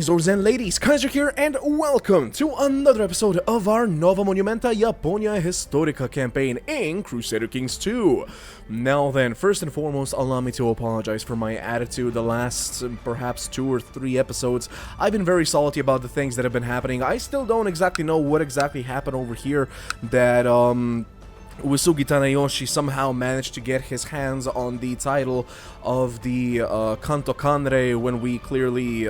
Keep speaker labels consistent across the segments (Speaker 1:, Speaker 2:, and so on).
Speaker 1: Greetings, lords and ladies, Kaiser here, and welcome to another episode of our Nova Monumenta Iaponiae Historica campaign in Crusader Kings 2. Now then, first and foremost, allow me to apologize for my attitude the last, perhaps 2 or 3 episodes. I've been very salty about the things that have been happening. I still don't exactly know what exactly happened over here that, Uesugi Tanayoshi somehow managed to get his hands on the title of the Kanto Kanrei when we clearly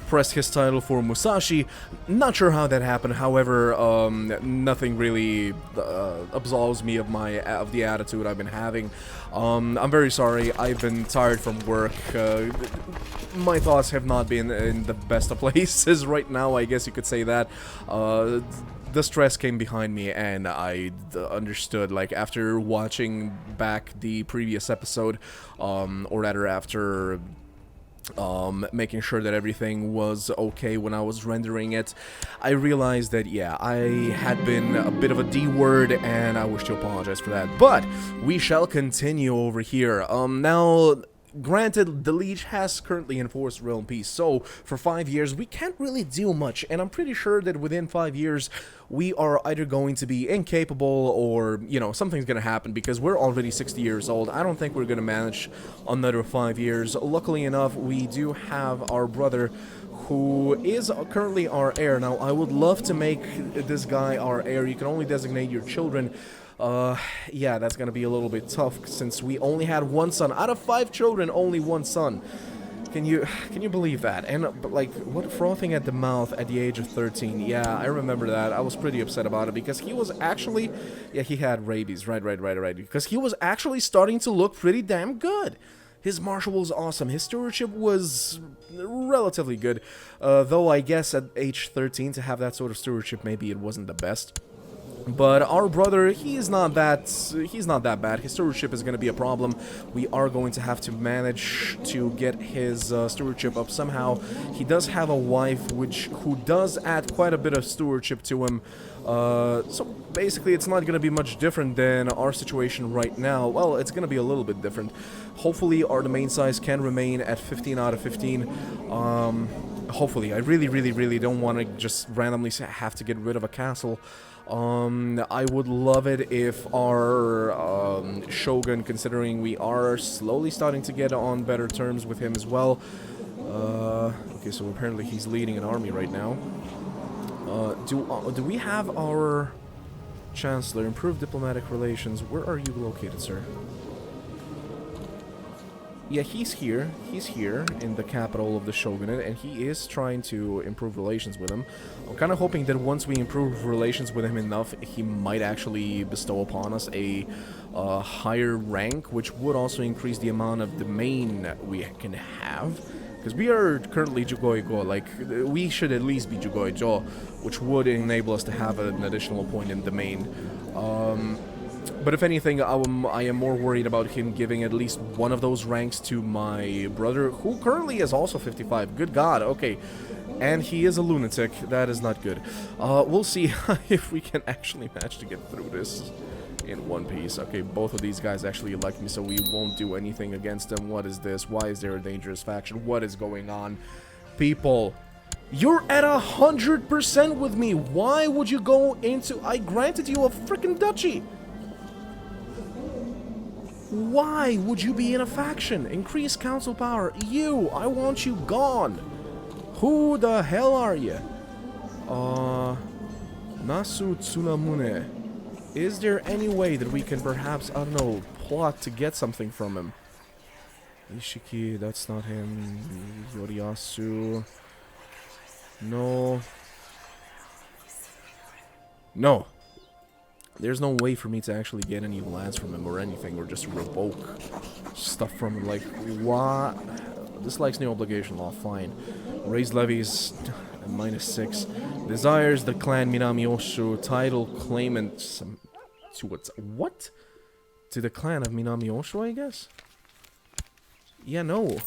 Speaker 1: pressed his title for Musashi. Not sure how that happened, however, nothing really absolves me of the attitude I've been having. I'm very sorry, I've been tired from work. My thoughts have not been in the best of places right now, I guess you could say that. The stress came behind me, and I understood, like, after watching back the previous episode, or rather after making sure that everything was okay when I was rendering it, I realized that, yeah, I had been a bit of a D-word, and I wish to apologize for that. But we shall continue over here. Now, granted, the Liege has currently enforced realm peace, so for 5 years we can't really do much, and I'm pretty sure that within 5 years we are either going to be incapable or, you know, something's gonna happen because we're already 60 years old. I don't think we're gonna manage another 5 years. Luckily enough, we do have our brother who is currently our heir. Now, I would love to make this guy our heir. You can only designate your children. Yeah, that's gonna be a little bit tough since we only had 1 son. Out of 5 children, only 1 son. Can you believe that? And, like, what, frothing at the mouth at the age of 13? Yeah, I remember that. I was pretty upset about it because he was actually, yeah, he had rabies, right, because he was actually starting to look pretty damn good. His martial was awesome. His stewardship was relatively good, though I guess at age 13 to have that sort of stewardship, maybe it wasn't the best. But our brother, he's not that bad. His stewardship is going to be a problem. We are going to have to manage to get his stewardship up somehow. He does have a wife who does add quite a bit of stewardship to him. So basically it's not going to be much different than our situation right now. Well, it's going to be a little bit different. Hopefully our domain size can remain at 15 out of 15. Hopefully. I really don't want to just randomly have to get rid of a castle. I would love it if our Shogun, considering we are slowly starting to get on better terms with him as well. Okay, so apparently he's leading an army right now. Do we have our Chancellor? Improve diplomatic relations. Where are you located, sir? Yeah, he's here. He's here in the capital of the Shogunate, and he is trying to improve relations with him. I'm kind of hoping that once we improve relations with him enough, he might actually bestow upon us a higher rank, which would also increase the amount of domain we can have. Because we are currently Jugoi-go, like, we should at least be Jugoi-jo, which would enable us to have an additional point in domain. But if anything, I am more worried about him giving at least one of those ranks to my brother, who currently is also 55. Good God, okay. And he is a lunatic. That is not good. We'll see if we can actually manage to get through this in one piece. Okay, both of these guys actually elect me, so we won't do anything against them. What is this? Why is there a dangerous faction? What is going on? People, you're at 100% with me. Why would you go into... I granted you a freaking duchy. Why would you be in a faction? Increase council power. You, I want you gone. Who the hell are you? Nasu Tsunamune. Is there any way that we can perhaps, I don't know, plot to get something from him? Ishiki, that's not him. Yoriyasu. No. No. There's no way for me to actually get any lands from him or anything, or just revoke stuff from him. Like, what? Dislikes new obligation law, fine. Raise levies, -6. Desires the clan Minami-Oshu, title claimant to what? To the clan of Minami-Oshu, I guess? Yeah, no.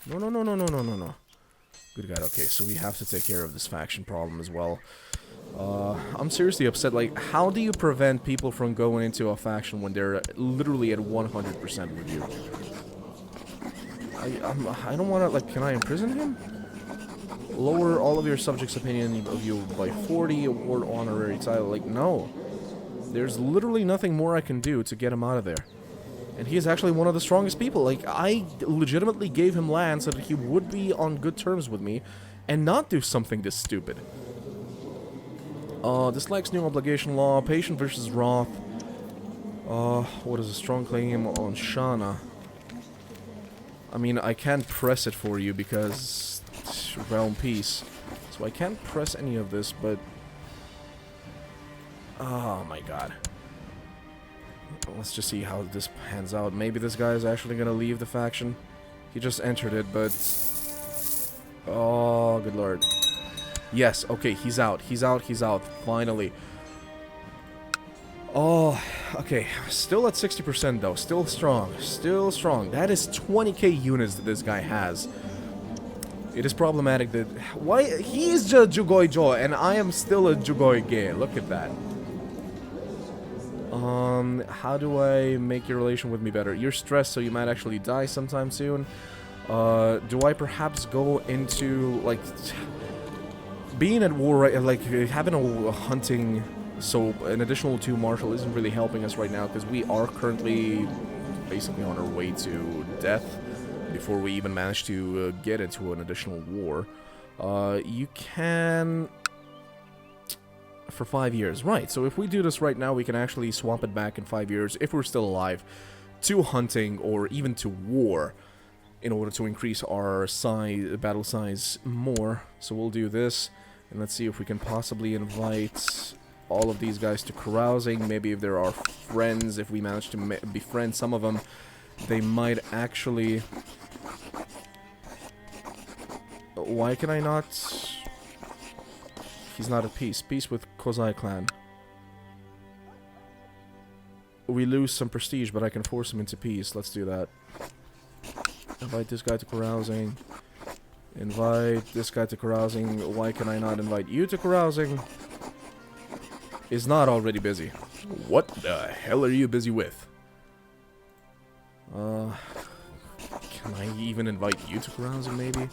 Speaker 1: No. Good God, okay, so we have to take care of this faction problem as well. I'm seriously upset. Like, how do you prevent people from going into a faction when they're literally at 100% with you? I don't want to, like, can I imprison him? Lower all of your subjects' opinion of you by 40, award honorary title. Like, no. There's literally nothing more I can do to get him out of there. And he is actually one of the strongest people. Like, I legitimately gave him land so that he would be on good terms with me and not do something this stupid. Dislikes new obligation law, patient versus wrath. What is a strong claim on Shana? I mean, I can't press it for you because realm peace. So I can't press any of this, but oh my god. Let's just see how this pans out. Maybe this guy is actually gonna leave the faction. He just entered it, but oh, good lord. Yes, okay, he's out. He's out, he's out. Finally. Oh, okay. Still at 60% though. Still strong. Still strong. That is 20k units that this guy has. It is problematic that... Why? He is just Jugoi Jo, and I am still a Jugoi Ge. Look at that. How do I make your relation with me better? You're stressed, so you might actually die sometime soon. Do I perhaps go into, like... Being at war, right, like, having a hunting... So, an additional 2 martial isn't really helping us right now, because we are currently basically on our way to death before we even manage to get into an additional war. You can... For 5 years, right, so if we do this right now, we can actually swap it back in 5 years, if we're still alive, to hunting or even to war, in order to increase our size, battle size more. So we'll do this, and let's see if we can possibly invite... all of these guys to carousing. Maybe if there are friends, if we manage to befriend some of them, they might actually... Why can I not... He's not at peace. Peace with Kozai clan. We lose some prestige, but I can force him into peace. Let's do that. Invite this guy to carousing. Invite this guy to carousing. Why can I not invite you to carousing? Is not already busy. What the hell are you busy with? Can I even invite you to carousing, maybe?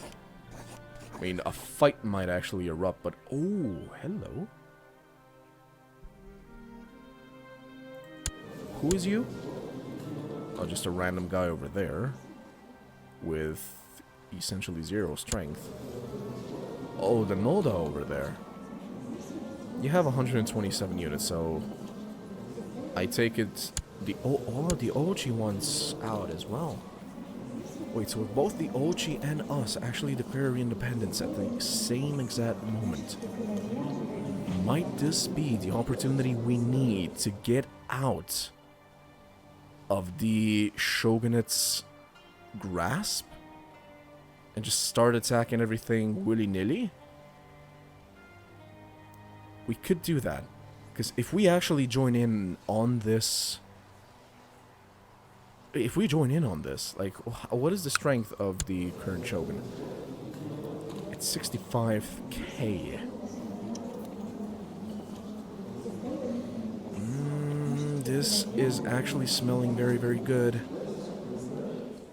Speaker 1: I mean, a fight might actually erupt, but... Oh, hello. Who is you? Oh, just a random guy over there. With essentially 0 strength. Oh, the Noda over there. You have 127 units, so I take it the the Ochi one's out as well. Wait, so if both the Ochi and us actually declare independence at the same exact moment, might this be the opportunity we need to get out of the shogunate's grasp and just start attacking everything willy-nilly? We could do that, because if we actually join in on this... If we join in on this, like, what is the strength of the current shogun? It's 65k. This is actually smelling very, very good.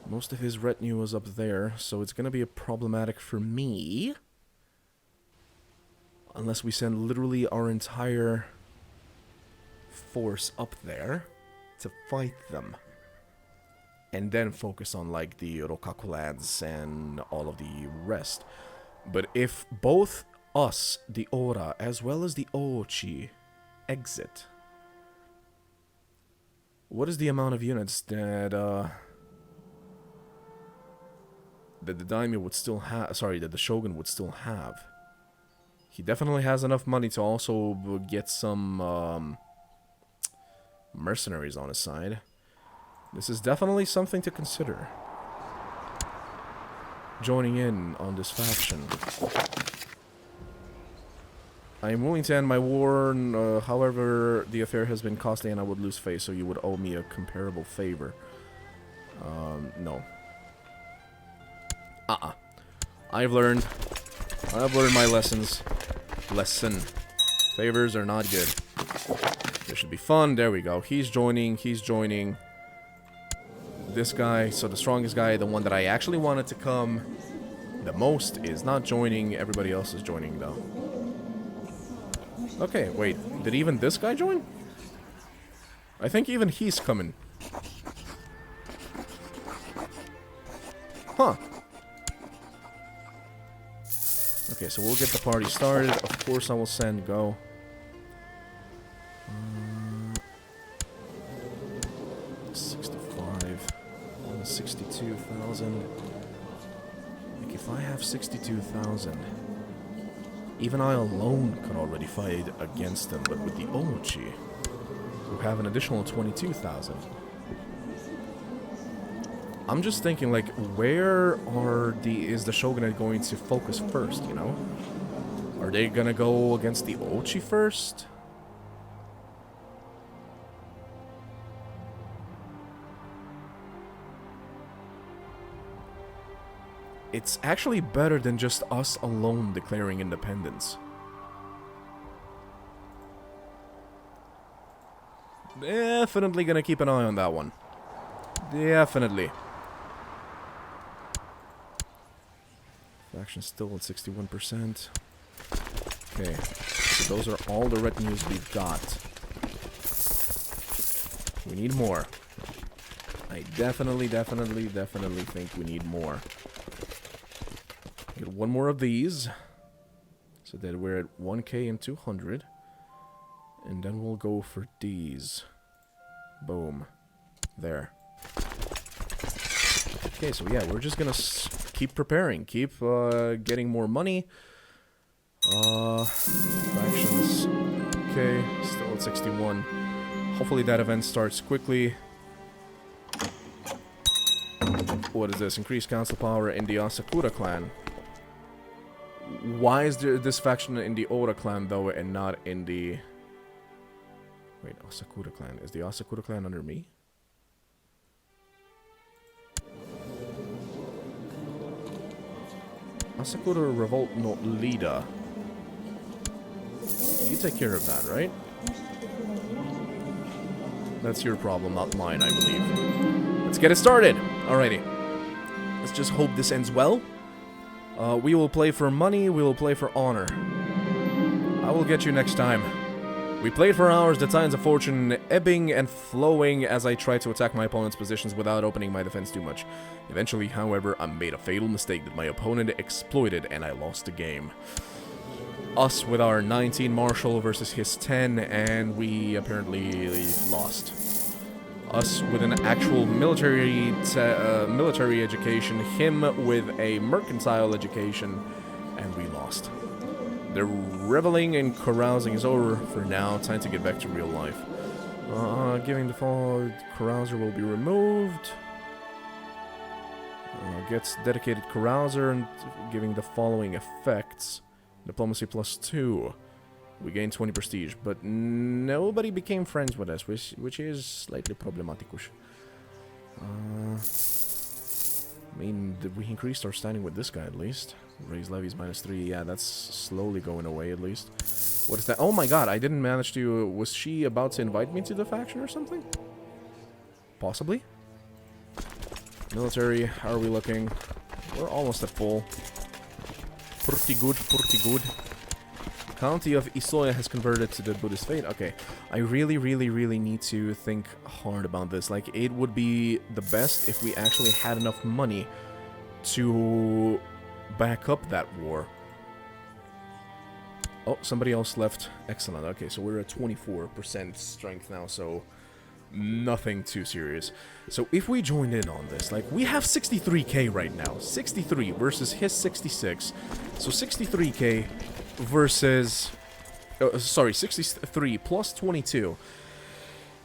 Speaker 1: Most of his retinue was up there, so it's gonna be problematic for me. Unless we send literally our entire force up there to fight them. And then focus on, like, the Rokaku lands and all of the rest. But if both us, the Oura, as well as the Ochi, exit... What is the amount of units that, that the daimyo would still have... Sorry, that the shogun would still have? He definitely has enough money to also get some mercenaries on his side. This is definitely something to consider. Joining in on this faction. I am willing to end my war, however, the affair has been costly and I would lose face, so you would owe me a comparable favor. No. I've learned my lessons. Favors are not good. This should be fun. There we go. He's joining. This guy, so the strongest guy, the one that I actually wanted to come, The most is not joining, everybody else is joining though. Okay, wait, did even this guy join? I think even he's coming. Huh. Okay, so we'll get the party started. Of course I will send go. 65. 62,000. Like, if I have 62,000, even I alone could already fight against them, but with the Ochi, who have an additional 22,000. I'm just thinking, like, where is the Shogunate going to focus first, you know? Are they gonna go against the Ochi first? It's actually better than just us alone declaring independence. Definitely gonna keep an eye on that one. Definitely. Faction still at 61%. Okay, so those are all the retinues we've got. We need more. I definitely think we need more. Get one more of these, so that we're at 1k and 200. And then we'll go for these. Boom. There. Okay, so yeah, we're just gonna keep preparing, keep getting more money. Factions. Okay, still at 61. Hopefully that event starts quickly. What is this? Increased council power in the Asakura clan. Why is there this faction in the Oura clan though and not in the... Wait, Asakura clan. Is the Asakura clan under me? Asakura revolt no leader. You take care of that, right? That's your problem, not mine, I believe. Let's get it started! Alrighty. Let's just hope this ends well. We will play for money, we will play for honor. I will get you next time. We played for hours, the tides of fortune ebbing and flowing as I tried to attack my opponent's positions without opening my defense too much. Eventually, however, I made a fatal mistake that my opponent exploited and I lost the game. Us with our 19 martial versus his 10, and we apparently lost. Us with an actual military education, him with a mercantile education, and we lost. The reveling and carousing is over for now. Time to get back to real life. Giving the fall, carouser will be removed. Gets dedicated carouser and giving the following effects. Diplomacy +2. We gained 20 prestige, but nobody became friends with us, which is slightly problematic. I mean, we increased our standing with this guy at least. Raise levies -3. Yeah, that's slowly going away at least. What is that? Oh my god, I didn't manage to... Was she about to invite me to the faction or something? Possibly? Military, how are we looking? We're almost at full. Pretty good, pretty good. County of Isoya has converted to the Buddhist faith. Okay, I really need to think hard about this. Like, it would be the best if we actually had enough money to back up that war. Oh, somebody else left. Excellent. Okay, so we're at 24% strength now, so nothing too serious. So if we joined in on this, like, we have 63k right now. 63 versus his 66. So 63k versus... sorry, 63 plus 22.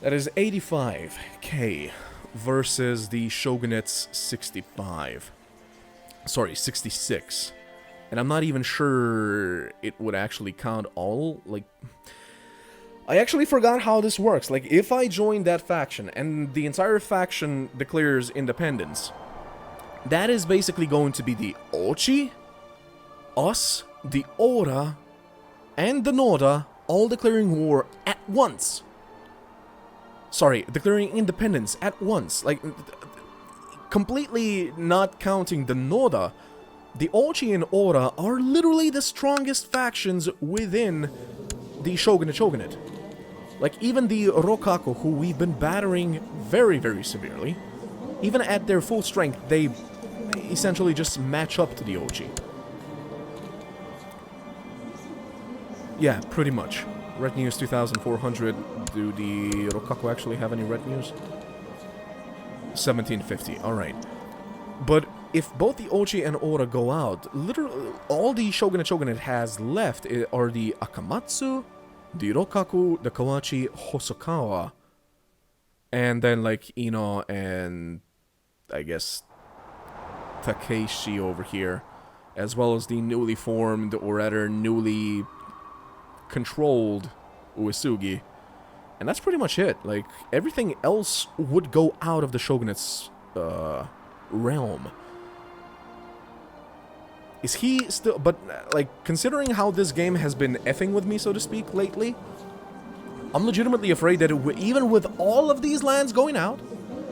Speaker 1: That is 85k versus the Shogunate's 65. Sorry, 66. And I'm not even sure it would actually count all, like... I actually forgot how this works. Like, if I join that faction and the entire faction declares independence, that is basically going to be the Ochi, us, the Oura, and the Noda all declaring war at once. Sorry, declaring independence at once. Like, completely not counting the Noda, the Ochi and Oura are literally the strongest factions within the Shogunate. Like, even the Rokaku, who we've been battering very, very severely, even at their full strength, they essentially just match up to the Ochi. Yeah, pretty much. Retinues 2,400. Do the Rokaku actually have any retinues? 1,750, alright. But if both the Ochi and Oura go out, literally all the Shogunate has left are the Akamatsu, the Rokaku, the Kawachi, Hosokawa, and then like Ino and I guess Takeshi over here, as well as the newly formed, or rather newly controlled Uesugi. And that's pretty much it. Like, everything else would go out of the Shogunate's realm. Is he still... But, like, considering how this game has been effing with me, so to speak, lately, I'm legitimately afraid that even with all of these lands going out,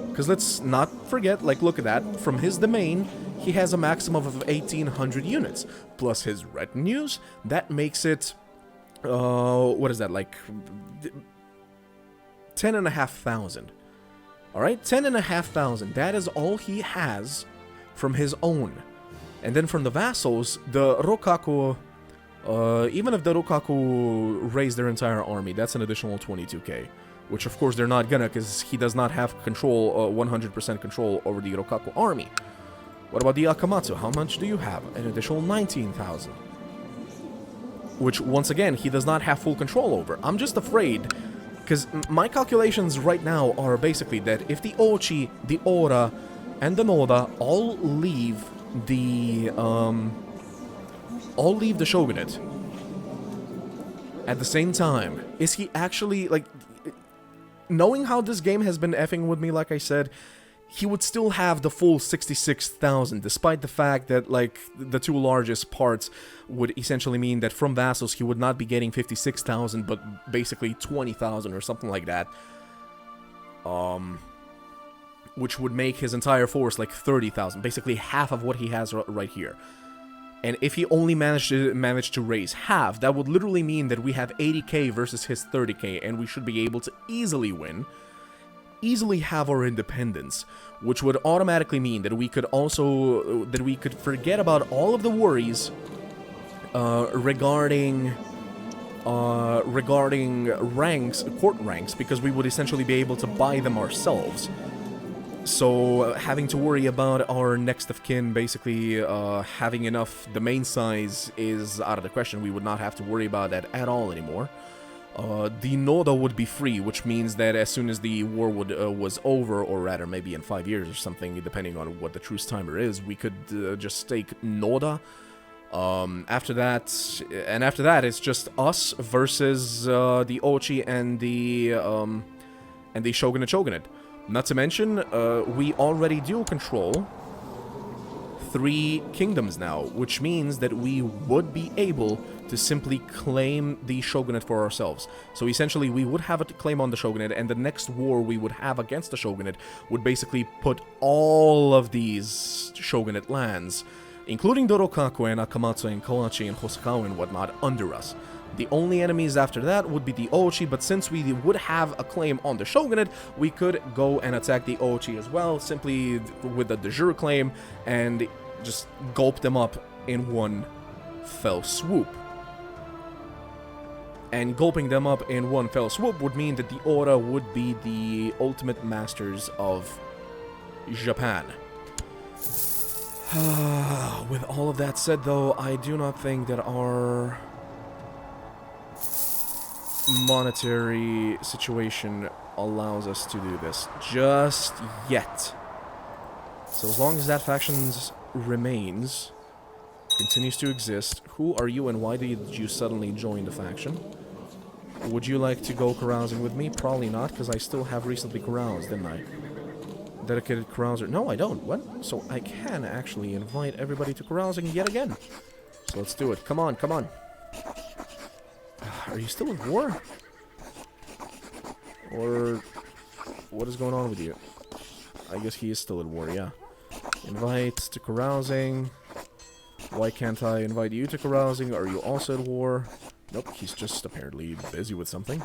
Speaker 1: because let's not forget, like, look at that, from his domain, he has a maximum of 1,800 units, plus his retinues. That makes it, what is that, like, 10,500. Alright, 10,500, that is all he has from his own. And then from the vassals, the Rokaku, even if the Rokaku raise their entire army, that's an additional 22k. Which of course they're not gonna, because he does not have control, 100% control over the Rokaku army. What about the Akamatsu? How much do you have? An additional 19,000. Which, once again, he does not have full control over. I'm just afraid, because my calculations right now are basically that if the Ochi, the Oura, and the Noda all leave the Shogunate at the same time, is he actually, like, knowing how this game has been effing with me, like I said, he would still have the full 66,000, despite the fact that, like, the two largest parts would essentially mean that from vassals he would not be getting 56,000, but basically 20,000 or something like that. Which would make his entire force like 30,000, basically half of what he has right here. And if he only managed to raise half, that would literally mean that we have 80k versus his 30k, and we should be able to easily win, easily have our independence, which would automatically mean that we could also, that we could forget about all of the worries regarding ranks, court ranks, because we would essentially be able to buy them ourselves. So, having to worry about our next of kin basically having enough domain size is out of the question. We would not have to worry about that at all anymore. The Noda would be free, which means that as soon as the war was over, or rather maybe in 5 years or something, depending on what the truce timer is, we could just take Noda. After that, it's just us versus the Ochi and the Shogunate. Not to mention, we already do control 3 kingdoms now, which means that we would be able to simply claim the Shogunate for ourselves. So essentially, we would have a claim on the Shogunate, and the next war we would have against the Shogunate would basically put all of these Shogunate lands, including the Rokaku and Akamatsu and Kawachi and Hosokawa and whatnot, under us. The only enemies after that would be the Ochi, but since we would have a claim on the Shogunate, we could go and attack the Ochi as well, simply with the de jure claim, and just gulp them up in one fell swoop. And gulping them up in one fell swoop would mean that the Oura would be the ultimate masters of Japan. With all of that said, though, I do not think that our monetary situation allows us to do this just yet. So as long as that faction remains, continues to exist. Who are you and why did you suddenly join the faction? Would you like to go carousing with me? Probably not, because I still have recently caroused, didn't I? Dedicated carouser. No, I don't. What? So I can actually invite everybody to carousing yet again. So let's do it. Come on, come on. Are you still at war? Or what is going on with you? I guess he is still at war, yeah. Invite to carousing. Why can't I invite you to carousing? Are you also at war? Nope, he's just apparently busy with something.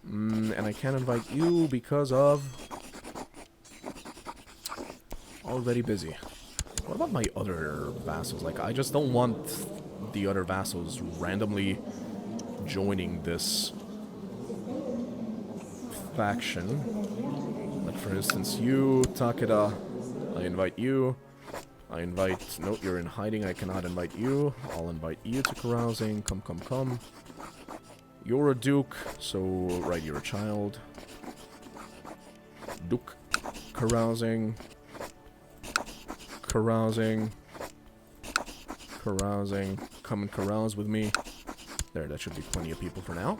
Speaker 1: And I can't invite you because of... already busy. What about my other vassals? Like, I just don't want the other vassals randomly joining this faction. Like, for instance, you, Takeda, I invite you. I invite... no, you're in hiding, I cannot invite you. I'll invite you to carousing. Come, come, come. You're a duke, so... right, you're a child. Duke. Carousing. Carousing. Carousing. Come and carouse with me. There, that should be plenty of people for now.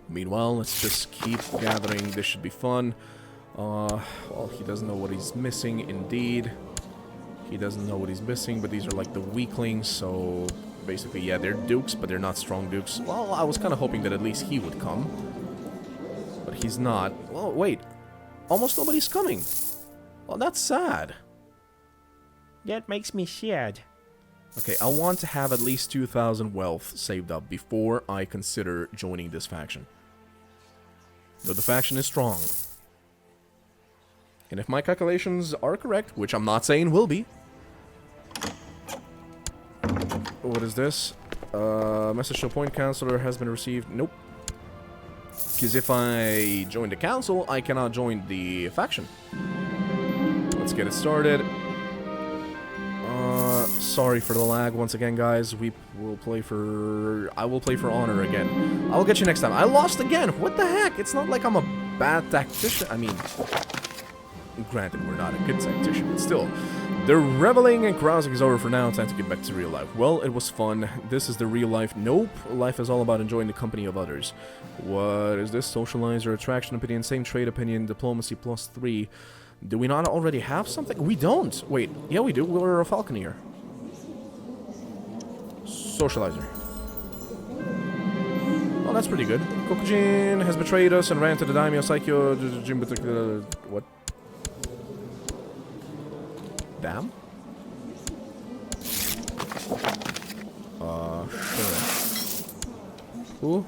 Speaker 1: Meanwhile, let's just keep gathering. This should be fun. Well, he doesn't know what he's missing, indeed. He doesn't know what he's missing, but these are like the weaklings, so... basically, yeah, they're dukes, but they're not strong dukes. Well, I was kind of hoping that at least he would come. But he's not. Well, wait. Almost nobody's coming. Well, that's sad.
Speaker 2: That makes me sad.
Speaker 1: Okay, I want to have at least 2,000 wealth saved up before I consider joining this faction. Though the faction is strong. And if my calculations are correct, which I'm not saying will be. What is this? Message to appoint counselor has been received. Nope. Because if I join the council, I cannot join the faction. Let's get it started. Sorry for the lag once again, guys. We will play for... I will play for honor again. I'll get you next time. I lost again. What the heck? It's not like I'm a bad tactician. I mean, granted, we're not a good tactician, but still. The reveling and carousing is over for now. Time to get back to real life. Well, it was fun. This is the real life. Nope. Life is all about enjoying the company of others. What is this? Socializer, attraction opinion, same trade opinion, diplomacy +3. Do we not already have something? We don't. Wait. Yeah, we do. We're a falconer. Socializer. Oh, that's pretty good. Kokujin has betrayed us and ran to the daimyo Saikyo. What? Damn? Sure. Who?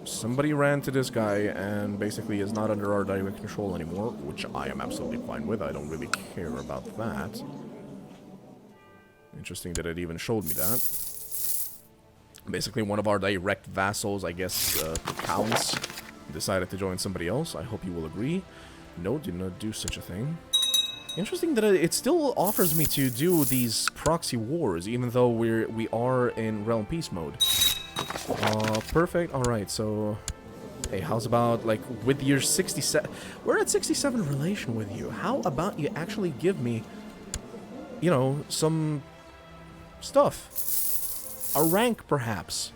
Speaker 1: Somebody ran to this guy and basically is not under our direct control anymore, which I am absolutely fine with. I don't really care about that. Interesting that it even showed me that. Basically, one of our direct vassals, I guess, counts, decided to join somebody else. I hope you will agree. No, did not do such a thing. Interesting that it still offers me to do these proxy wars, even though we are in Realm Peace mode. Perfect. Alright, so... hey, how's about, like, with your 67... we're at 67 relation with you. How about you actually give me, you know, some stuff? A rank, perhaps.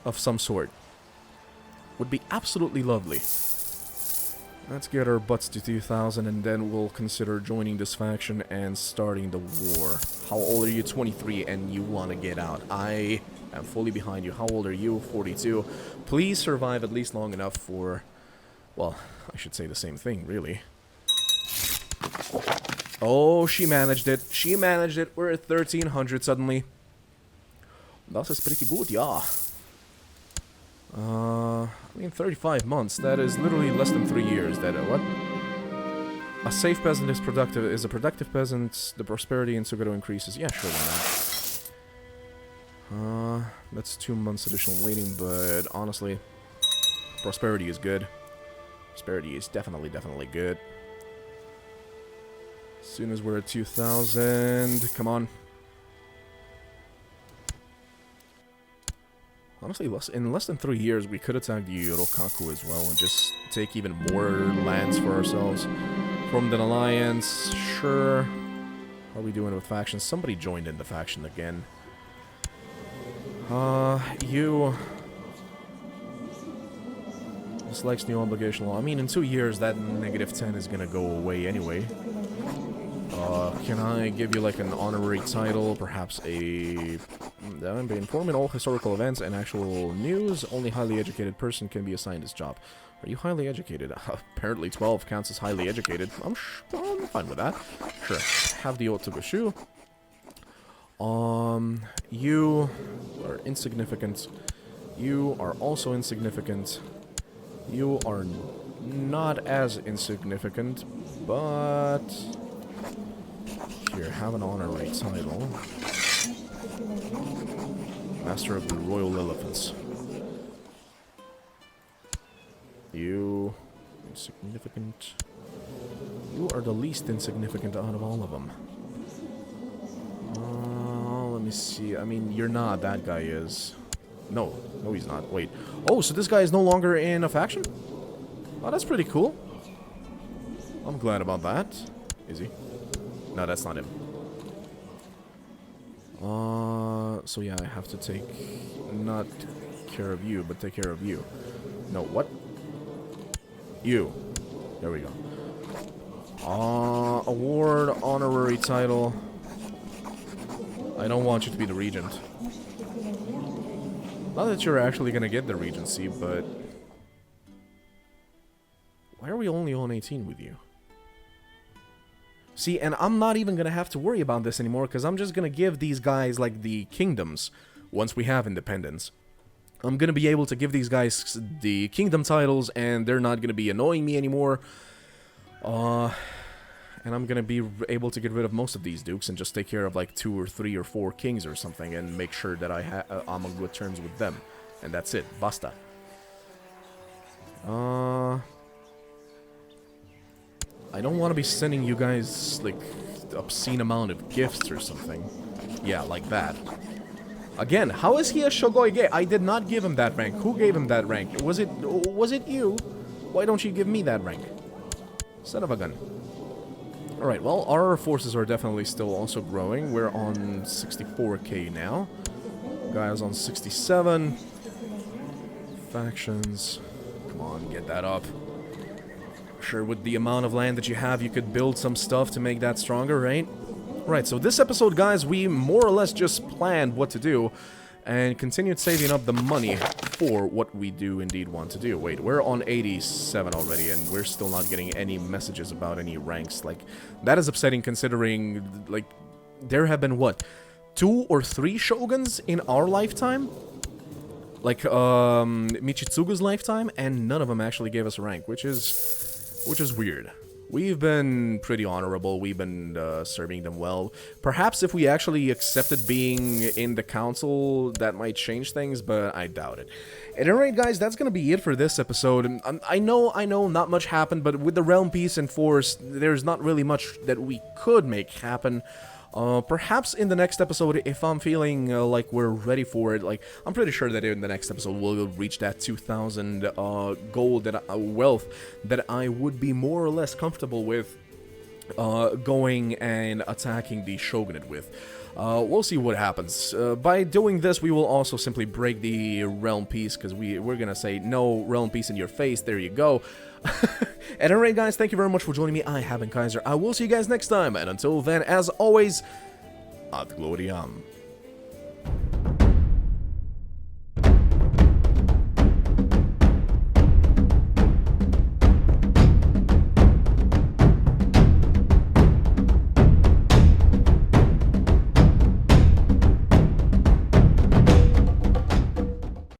Speaker 1: Of some sort. Would be absolutely lovely. Let's get our butts to 2,000 and then we'll consider joining this faction and starting the war. How old are you? 23 and you want to get out. I am fully behind you. How old are you? 42. Please survive at least long enough for... well, I should say the same thing, really. Oh, she managed it. She managed it. We're at 1,300 suddenly. That is pretty good, yeah. I mean, 35 months. That is literally less than 3 years. That what? A safe peasant is productive. Is a productive peasant. The prosperity in Sugado increases. Yeah, sure. Why not? That's 2 months additional waiting, but honestly, prosperity is good. Prosperity is definitely good. As soon as we're at 2,000, come on. Honestly, in less than 3 years, we could attack the Yorokaku as well and just take even more lands for ourselves. Formed an alliance, sure. How are we doing with factions? Somebody joined in the faction again. You... dislikes new obligation law. I mean, in 2 years, that -10 is gonna go away anyway. Can I give you, like, an honorary title? Perhaps a Be informed in all historical events and actual news. Only highly educated person can be assigned this job. Are you highly educated? Apparently 12 counts as highly educated. I'm fine with that. Sure. Have the oath to Goshu. You are insignificant. You are also insignificant. You are not as insignificant, but... Here, have an honorary title. Master of the Royal Elephants. You... insignificant. You are the least insignificant out of all of them. Let me see. I mean, you're not. That guy is. No, he's not. Wait. Oh, so this guy is no longer in a faction? Oh, that's pretty cool. I'm glad about that. Is he? No, that's not him. So yeah, I have to take not care of you, but take care of you. No, what? You. There we go. Award, honorary title. I don't want you to be the regent. Not that you're actually gonna get the regency, but... Why are we only on 18 with you? See, and I'm not even gonna have to worry about this anymore, because I'm just gonna give these guys, like, the kingdoms, once we have independence. I'm gonna be able to give these guys the kingdom titles, and they're not gonna be annoying me anymore. And I'm gonna be able to get rid of most of these dukes and just take care of, like, 2 or 3 or 4 kings or something, and make sure that I'm on good terms with them. And that's it. Basta. I don't want to be sending you guys, like, obscene amount of gifts or something. Yeah, like that. Again, how is he a Shogoige? I did not give him that rank. Who gave him that rank? Was it you? Why don't you give me that rank? Son of a gun. Alright, well, our forces are definitely still also growing. We're on 64k now. Guys on 67. Factions. Come on, get that up. Sure, with the amount of land that you have, you could build some stuff to make that stronger, right? Right, so this episode, guys, we more or less just planned what to do and continued saving up the money for what we do indeed want to do. Wait, we're on 87 already, and we're still not getting any messages about any ranks. Like, that is upsetting considering, like, there have been, what, 2 or 3 shoguns in our lifetime? Like, Michitsugu's lifetime, and none of them actually gave us a rank, which is weird. We've been pretty honorable, we've been serving them well. Perhaps if we actually accepted being in the council, that might change things, but I doubt it. At any rate, guys, that's gonna be it for this episode. I know, not much happened, but with the realm piece enforced, there's not really much that we could make happen. Perhaps in the next episode, if I'm feeling like we're ready for it, like, I'm pretty sure that in the next episode we'll reach that 2,000 gold wealth that I would be more or less comfortable with going and attacking the shogunate with. We'll see what happens. By doing this, we will also simply break the realm peace, because we're gonna say, no realm peace in your face, there you go. At any rate, guys, thank you very much for joining me. I have been Kaiser. I will see you guys next time, and until then, as always, ad gloriam.